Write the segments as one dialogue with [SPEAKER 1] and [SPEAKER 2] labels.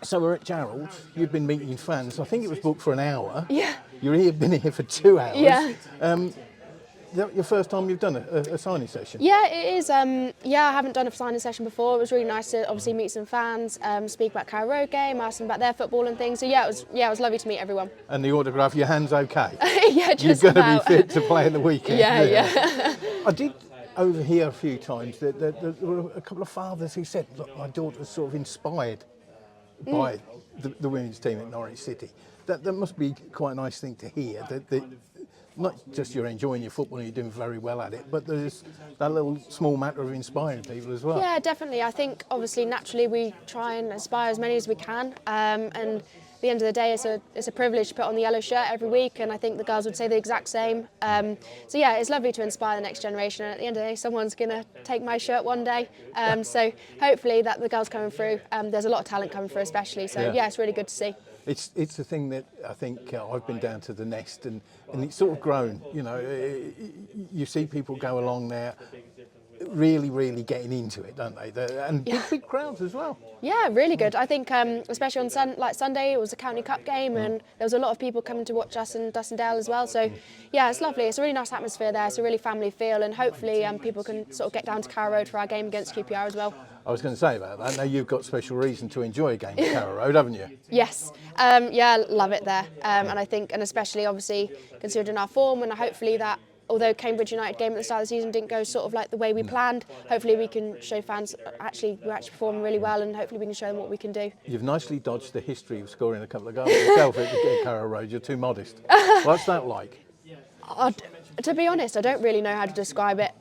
[SPEAKER 1] So we're at Gerald's. You've been meeting fans. I think it was booked for an hour.
[SPEAKER 2] Yeah.
[SPEAKER 1] You've been here for 2 hours.
[SPEAKER 2] Yeah.
[SPEAKER 1] Is that your first time you've done a signing session?
[SPEAKER 2] Yeah, it is. I haven't done a signing session before. It was really nice to obviously meet some fans, speak about Carrow Road game, ask them about their football and things. So it was lovely to meet everyone.
[SPEAKER 1] And the autograph, your hand's okay?
[SPEAKER 2] Yeah, just
[SPEAKER 1] You're going
[SPEAKER 2] about.
[SPEAKER 1] to be fit to play in the weekend.
[SPEAKER 2] Yeah.
[SPEAKER 1] I did overhear a few times that there were a couple of fathers who said, look, my daughter's sort of inspired by the women's team at Norwich City. That must be quite a nice thing to hear, that not just you're enjoying your football and you're doing very well at it, but there's that little small matter of inspiring people as well.
[SPEAKER 2] Yeah, definitely. I think obviously naturally we try and inspire as many as we can, and at the end of the day it's a privilege to put on the yellow shirt every week, and I think the girls would say the exact same. So yeah, it's lovely to inspire the next generation, and at the end of the day someone's going to take my shirt one day, so hopefully that the girls coming through, there's a lot of talent coming through especially, so yeah, it's really good to see.
[SPEAKER 1] It's a thing that I think I've been down to the Nest and it's sort of grown. You know, you see people go along there really getting into it, don't they? And big crowds as well.
[SPEAKER 2] Yeah, really good. I think especially on Sunday, it was a county cup game and there was a lot of people coming to watch us in Dussendale as well. So yeah, it's lovely. It's a really nice atmosphere there. It's a really family feel, and hopefully people can sort of get down to Carrow Road for our game against QPR as well.
[SPEAKER 1] I was going to say about that. Now you've got special reason to enjoy a game at Carrow Road, haven't you?
[SPEAKER 2] Yes. Yeah, love it there. And I think, and especially obviously considering our form, and hopefully that, although Cambridge United game at the start of the season didn't go sort of like the way we planned, hopefully we can show fans we're actually performing really well, and hopefully we can show them what we can do.
[SPEAKER 1] You've nicely dodged the history of scoring a couple of goals yourself at Carrow Road. You're too modest. What's that like?
[SPEAKER 2] To be honest, I don't really know how to describe it.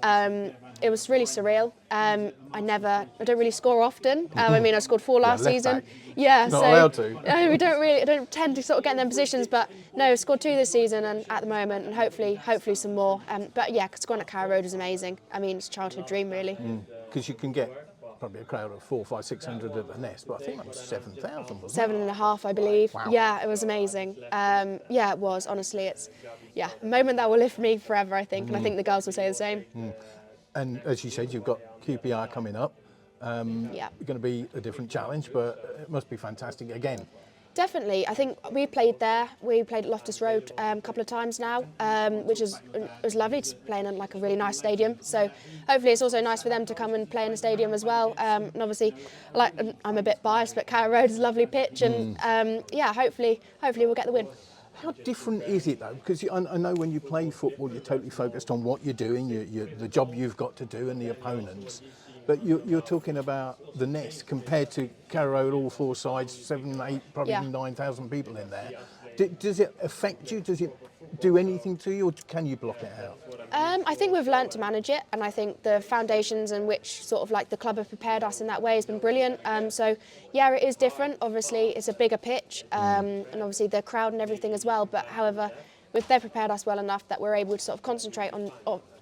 [SPEAKER 2] It was really surreal. I don't really score often. I scored 4 last season. Yeah,
[SPEAKER 1] not allowed to.
[SPEAKER 2] I don't tend to sort of get in them positions, but no, I scored 2 this season and at the moment, and hopefully some more. But yeah, scoring at Carrow Road is amazing. I mean, it's a childhood dream, really.
[SPEAKER 1] Because you can get probably a crowd of 400, 500, 600 at the Nest, but I think that was 7,000, wasn't it?
[SPEAKER 2] 7,500, I believe.
[SPEAKER 1] Wow.
[SPEAKER 2] Yeah, it was amazing. Yeah, it was. Honestly, it's a moment that will live for me forever, I think, and I think the girls will say the same.
[SPEAKER 1] And as you said, you've got QPR coming up.
[SPEAKER 2] Yeah.
[SPEAKER 1] Going to be a different challenge, but it must be fantastic again.
[SPEAKER 2] Definitely. I think we played there. We played at Loftus Road a couple of times now, which was lovely to play in like a really nice stadium. So hopefully it's also nice for them to come and play in a stadium as well. And obviously, I'm a bit biased, but Carrow Road is a lovely pitch, and hopefully we'll get the win.
[SPEAKER 1] How different is it though? Because I know when you play football, you're totally focused on what you're doing, the job you've got to do, and the opponents. But you're talking about the Nest compared to Carrow Road, all 4 sides, 7, 8, probably 9,000 people in there. Does it affect you? Does it do anything to you, or can you block it out?
[SPEAKER 2] I think we've learnt to manage it, and I think the foundations in which sort of like the club have prepared us in that way has been brilliant. So yeah, it is different. Obviously, it's a bigger pitch, and obviously the crowd and everything as well. But however, they've prepared us well enough that we're able to sort of concentrate on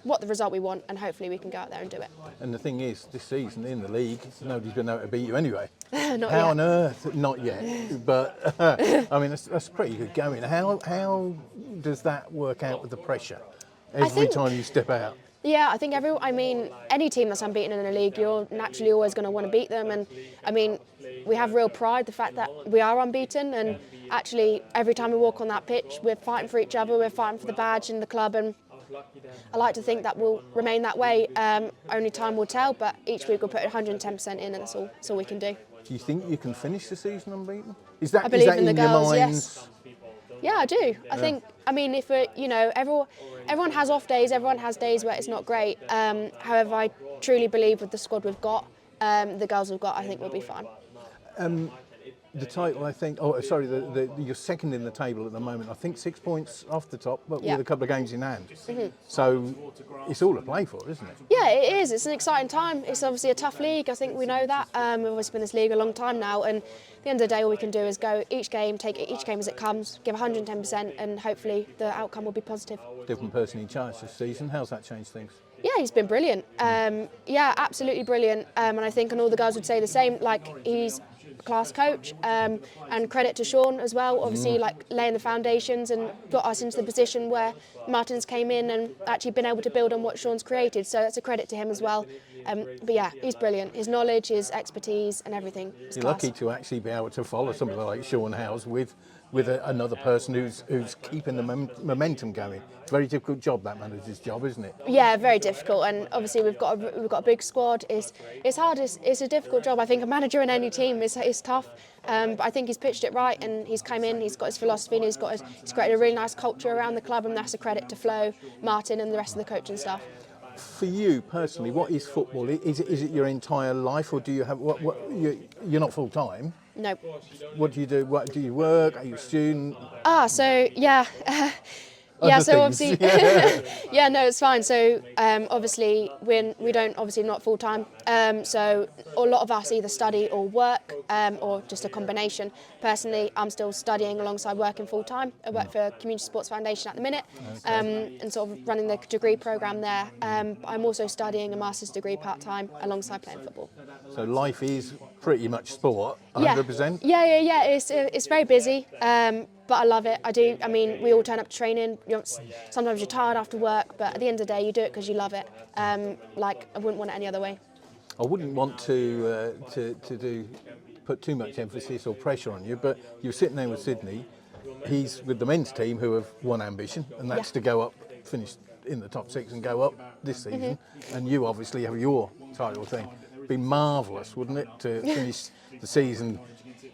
[SPEAKER 2] what the result we want, and hopefully we can go out there and do it.
[SPEAKER 1] And the thing is, this season in the league, nobody's been able to beat you anyway.
[SPEAKER 2] Not
[SPEAKER 1] How
[SPEAKER 2] yet.
[SPEAKER 1] on earth? Not yet. But I mean, that's pretty good going. How does that work out with the pressure every time you step out?
[SPEAKER 2] Yeah, I think any team that's unbeaten in the league, you're naturally always going to want to beat them. And I mean, we have real pride, the fact that we are unbeaten, and actually every time we walk on that pitch, we're fighting for each other, we're fighting for the badge and the club, and I like to think that we'll remain that way. Only time will tell, but each week we'll put 110% in, and that's all we can do.
[SPEAKER 1] Do you think you can finish the season unbeaten? Is that
[SPEAKER 2] I believe in the
[SPEAKER 1] your
[SPEAKER 2] girls,
[SPEAKER 1] minds?
[SPEAKER 2] yes. Yeah, I do. I think, if everyone has off days, everyone has days where it's not great. However, I truly believe with the squad we've got, the girls we've got, I think we'll be fine.
[SPEAKER 1] The title, I think, you're second in the table at the moment. I think 6 points off the top, but with a couple of games in hand. So it's all to play for, isn't it?
[SPEAKER 2] Yeah, it is. It's an exciting time. It's obviously a tough league. I think we know that. We've always been in this league a long time now, and at the end of the day, all we can do is go each game, take each game as it comes, give 110%, and hopefully the outcome will be positive.
[SPEAKER 1] Different person in charge this season. How's that changed things?
[SPEAKER 2] Yeah, he's been brilliant. Yeah, absolutely brilliant. And I think, and all the guys would say the same. Like, he's a class coach, and credit to Shawn as well. Obviously, like laying the foundations and got us into the position where Martins came in and actually been able to build on what Shawn's created. So that's a credit to him as well. But yeah, he's brilliant. His knowledge, his expertise, and everything is
[SPEAKER 1] You're
[SPEAKER 2] class.
[SPEAKER 1] lucky to actually be able to follow somebody like Shawn Mendes with another person who's keeping the momentum going. It's a very difficult job, that manager's job, isn't it?
[SPEAKER 2] Yeah, very difficult, and obviously we've got a big squad. It's hard. It's a difficult job. I think a manager in any team is tough. But I think he's pitched it right, and he's come in. He's got his philosophy, and he's created a really nice culture around the club, and that's a credit to Flo, Martin, and the rest of the coaching staff.
[SPEAKER 1] For you personally, what is football? Is it your entire life, or do you have you're not full time?
[SPEAKER 2] No.
[SPEAKER 1] What do you do? What do you work? Are you a student?
[SPEAKER 2] So yeah. Yeah,
[SPEAKER 1] Other
[SPEAKER 2] so
[SPEAKER 1] things.
[SPEAKER 2] obviously, yeah, no, it's fine. So obviously, we don't obviously not full time. So a lot of us either study or work, or just a combination. Personally, I'm still studying alongside working full time. I work for Community Sports Foundation at the minute, and sort of running the degree program there. I'm also studying a master's degree part time alongside playing football.
[SPEAKER 1] So life is pretty much sport, 100%.
[SPEAKER 2] Yeah. It's very busy. But I love it. I do. I mean, we all turn up to training. Sometimes you're tired after work, but at the end of the day, you do it because you love it. Like I wouldn't want it any other way.
[SPEAKER 1] I wouldn't want to put too much emphasis or pressure on you, but you're sitting there with Sydney. He's with the men's team who have one ambition, and that's to go up, finish in the top 6 and go up this season. And you obviously have your title thing. It'd be marvellous, wouldn't it, to finish the season?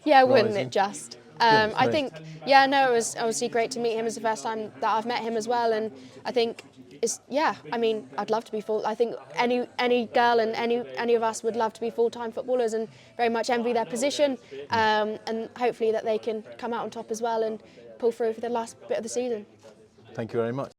[SPEAKER 2] Yeah, wouldn't it just? I think, yeah, no, it was obviously great to meet him. It's the first time that I've met him as well, and I think I mean, I'd love to be full. I think any girl and any of us would love to be full-time footballers and very much envy their position, and hopefully that they can come out on top as well and pull through for the last bit of the season.
[SPEAKER 1] Thank you very much.